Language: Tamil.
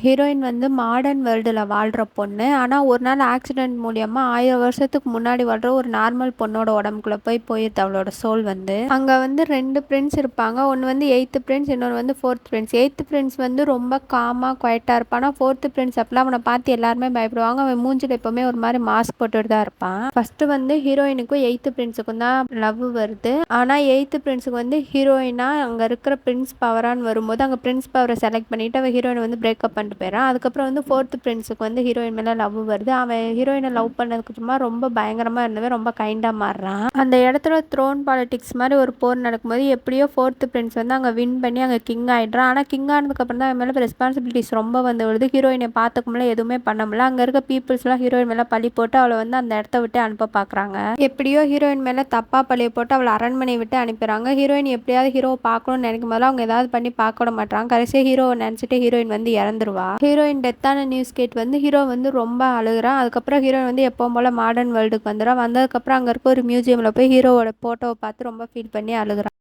ஹீரோயின் வந்து மாடர்ன் வேர்ல்டில் வாழ்கிற பொண்ணு. ஆனால் ஒரு நாள் ஆக்சிடென்ட் மூலியமாக 1000 வருஷத்துக்கு முன்னாடி வாழ்கிற ஒரு நார்மல் பொண்ணோட உடம்புக்குள்ளே போயிடுது அவளோட சோல் வந்து. அங்கே வந்து 2 பிரின்ஸ் இருப்பாங்க. ஒன்று வந்து 8th பிரின்ஸ், இன்னொன்று வந்து 4th பிரின்ஸ். 8th பிரின்ஸ் வந்து ரொம்ப காமாக குவைட்டாக இருப்பான். ஆனால் 4th பிரின்ஸ் அப்பெல்லாம் அவனை பார்த்து எல்லாருமே பயப்படுவாங்க. அவன் மூஞ்சில் எப்போவுமே ஒரு மாதிரி மாஸ்க் போட்டுட்டு தான் இருப்பான். ஃபஸ்ட்டு வந்து ஹீரோயினுக்கும் 8th பிரின்ஸுக்கும் தான் லவ் வருது. ஆனால் 8th பிரின்ஸுக்கு வந்து ஹீரோயினாக அங்கே இருக்கிற பிரின்ஸ் பவரான்னு வரும்போது அங்கே பிரின்ஸ் பவரை செலக்ட் பண்ணிவிட்டு அவள் ஹீரோயினை வந்து பிரேக்கப் பண்ணிட்டு போயிடறான். அதுக்கப்புறம் வந்து 4th பிரின்ஸுக்கு வந்து ஹீரோயின் மேலே லவ் வருது. அவன் ஹீரோயினை லவ் பண்ணதுக்கு சும்மா ரொம்ப பயங்கரமாக இருந்தவன் ரொம்ப கைண்டாக மாறுறான். அந்த இடத்துல த்ரோன் பாலிடிக்ஸ் மாதிரி ஒரு போர் நடக்கும்போது எப்படியோ 4th பிரின்ஸ் வந்து அங்கே வின் பண்ணி அங்கே கிங் ஆகிடுறான். ஆனால் கிங் ஆனதுக்கப்புறம் தான் அவன் மேலே ரெஸ்பான்சிபிலிட்டிஸ் ரொம்ப வந்து வருது. ஹீரோயினை பார்த்துக்க முடியல, எதுவுமே பண்ண முடியல. அங்கே இருக்க பீப்புள்ஸ்லாம் ஹீரோயின் மேலே பழி போட்டு அவளை வந்து அந்த இடத்த விட்டு அனுப்ப பார்க்குறாங்க. எப்படியோ ஹீரோயின் மேலே தப்பாக பழியை போட்டு அவளை அரண்மனையை விட்டு அனுப்பிடுறாங்க. ஹீரோயின் எப்படியாவது ஹீரோவை பார்க்கணும்னு நினைக்கும் போது அவங்க ஏதாவது பண்ணி பார்க்க விட மாட்டாங்க. கடைசியாக ஹீரோவை நினச்சிட்டு ஹீரோயின் வந்து இறந்துருவா. ஹீரோயின் டெத்தான நியூஸ் கேட் வந்து ஹீரோ வந்து ரொம்ப அழுகிறான். அதுக்கப்புறம் ஹீரோயின் வந்து எப்பவும் போல மாடர்ன் வேர்ல்டுக்கு வந்துடும். வந்ததுக்கப்புறம் அங்கே இருக்க ஒரு மியூசியமில் போய் ஹீரோவோட ஃபோட்டோவை பார்த்து ரொம்ப ஃபீல் பண்ணி அழுகிறான்.